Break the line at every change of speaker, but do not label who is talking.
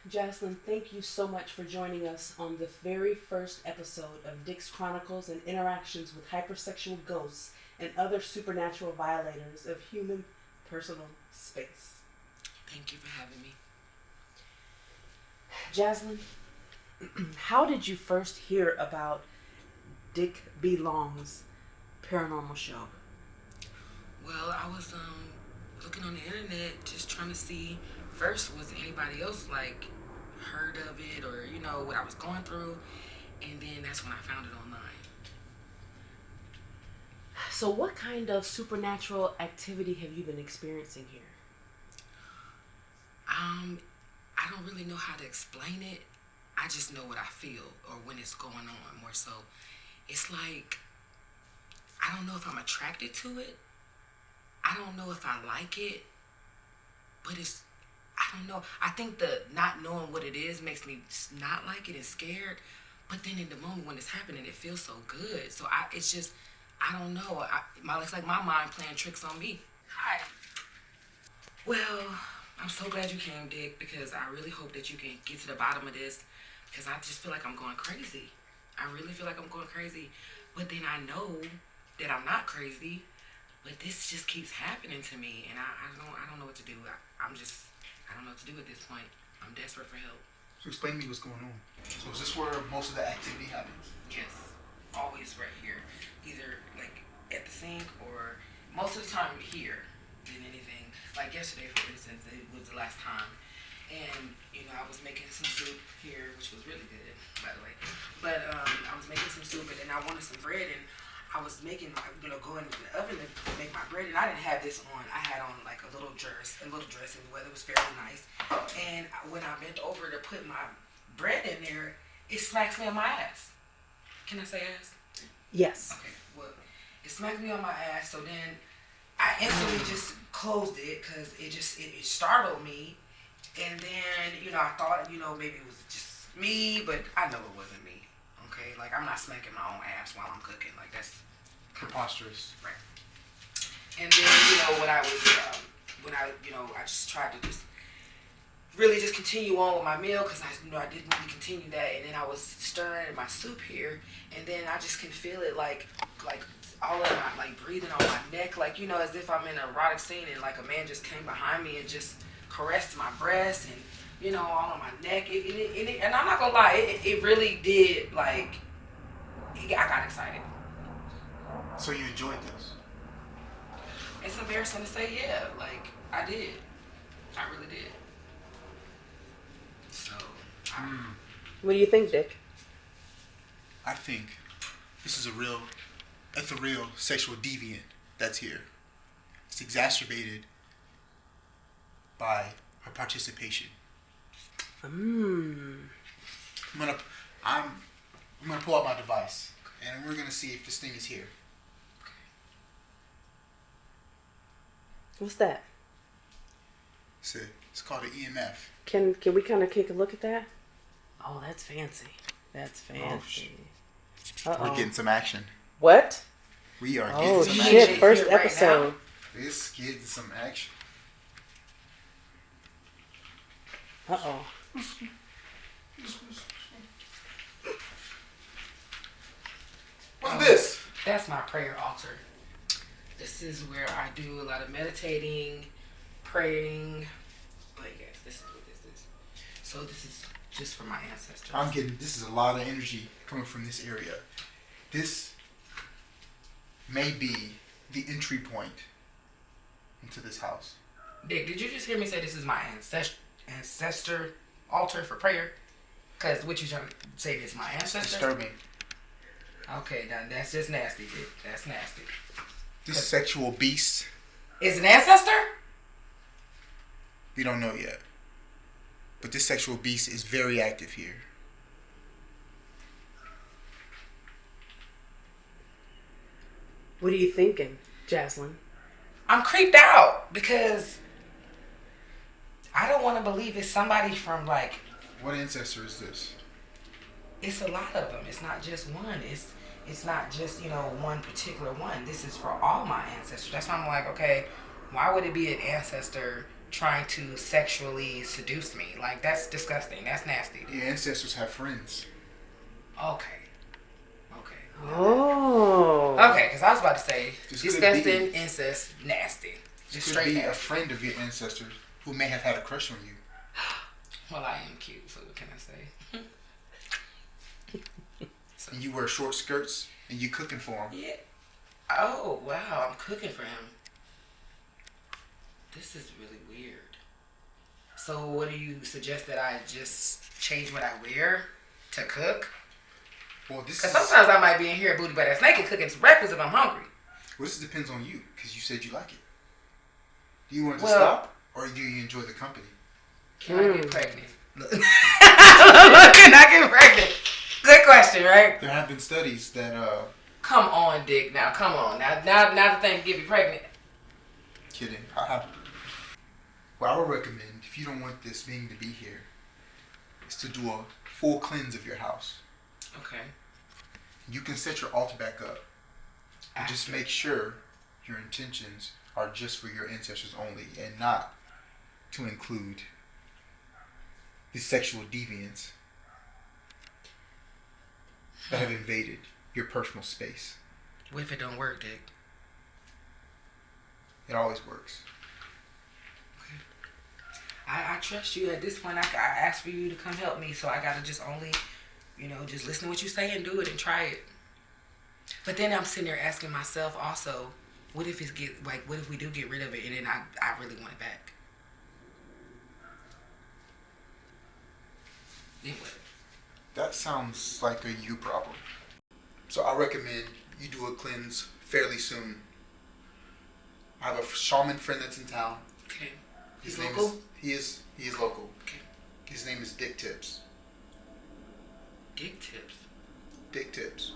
Jazlyn, thank you so much for joining us on the very first episode of Dicque's Chronicles and interactions with hypersexual ghosts and other supernatural violators of human personal space.
Thank you for having me.
Jazlyn, how did you first hear about Dicque B. Long's paranormal show?
Well, I was looking on the internet, just trying to see first was anybody else like heard of it or what I was going through, and then that's when I found it online.
So what kind of supernatural activity have you been experiencing here?
I don't really know how to explain it. I just know what I feel or when it's going on more so. It's like, I don't know if I'm attracted to it. I don't know if I like it, but I don't know. I think the not knowing what it is makes me not like it and scared. But then in the moment when it's happening, it feels so good. So it's just, I don't know. It's like my mind playing tricks on me. Hi. Well, I'm so glad you came, Dick, because I really hope that you can get to the bottom of this, because I just feel like I'm going crazy. I really feel like I'm going crazy. But then I know that I'm not crazy, but this just keeps happening to me, and I don't know what to do. I don't know what to do at this point. I'm desperate for help.
So explain to me what's going on. So is this where most of the activity happens?
Yes, always right here. Either like at the sink or most of the time here than anything. Like yesterday, for instance, it was the last time. And, I was making some soup here, which was really good, by the way. But I was making some soup, and then I wanted some bread, and I was making, going in the oven to make my bread, and I didn't have this on. I had on like a little dress, and the weather was fairly nice. And when I bent over to put my bread in there, it smacks me on my ass. Can I say ass?
Yes.
Okay, well, it smacked me on my ass, so then I instantly just closed it because it startled me. And then, I thought, maybe it was just me, but I know it wasn't me. Okay, like I'm not smacking my own ass while I'm cooking. Like that's
preposterous.
Right. And then, when I just tried to just really just continue on with my meal because I didn't really continue that. And then I was stirring my soup here, and then I just can feel it like all of my, like breathing on my neck, like, as if I'm in an erotic scene and like a man just came behind me and just caressed my breast and, all on my neck. And I'm not gonna lie, it really did, like, I got excited.
So you enjoyed this?
It's embarrassing to say, yeah, like, I did. I really did. So,
What do you think, Dick?
I think this is a real sexual deviant that's here. It's exacerbated by her participation. I'm gonna pull out my device, and we're gonna see if this thing is here.
What's that?
It's called an EMF.
Can we kind of take a look at that? Oh, that's fancy. That's fancy.
We're getting some action.
What?
We are
Oh
getting some
shit!
action.
First
Right
episode.
This getting some action.
Uh-oh.
What's this?
That's my prayer altar. This is where I do a lot of meditating, praying. But yes, this is what this is. So this is just for my ancestors.
This is a lot of energy coming from this area. This may be the entry point into this house.
Dick, did you just hear me say this is my ancestor altar for prayer? Because what you trying to say is my ancestor?
Disturbing.
Okay, now that's just nasty, Dick. That's nasty.
This sexual beast.
Is an ancestor?
We don't know yet. But this sexual beast is very active here.
What are you thinking, Jazlyn?
I'm creeped out because I don't want to believe it's somebody from like.
What ancestor is this?
It's a lot of them. It's not just one. It's not just one particular one. This is for all my ancestors. That's why I'm like, okay, why would it be an ancestor trying to sexually seduce me. Like, that's disgusting. That's nasty.
Your ancestors have friends.
Okay.
Oh.
Okay, because I was about to say,
This
disgusting, incest, nasty. Just
Could
straight
be
nasty.
a friend of your ancestors who may have had a crush on you.
Well, I am cute, so what can I say?
And you wear short skirts and you cooking for him.
Yeah. Oh, wow, I'm cooking for him. This is really weird. So what do you suggest, that I just change what I wear to cook?
Well, this
Because
is,
sometimes I might be in here booty butt ass naked cooking some breakfast if I'm hungry.
well, this depends on you because you said you like it. Do you want it to
Well-
stop or do you enjoy the company?
Can I get pregnant? Look, can I get pregnant? Good question, right?
There have been studies that
Come on, Dick. Now, come on. Now the thing to get me pregnant.
kidding. What I would recommend, if you don't want this being to be here, is to do a full cleanse of your house.
Okay.
You can set your altar back up. And just make sure your intentions are just for your ancestors only and not to include the sexual deviants that have invaded your personal space.
What if it don't work, Dick?
It always works.
I trust you at this point. I asked for you to come help me, so I gotta just only, just listen to what you say and do it and try it. But then I'm sitting there asking myself also, what if what if we do get rid of it and then I really want it back? Then what?
That sounds like a you problem. So I recommend you do a cleanse fairly soon. I have a shaman friend that's in town.
Okay.
His
He's
name
local?
He is local.
Okay.
His name is Dicque
Dick tips.
Tips.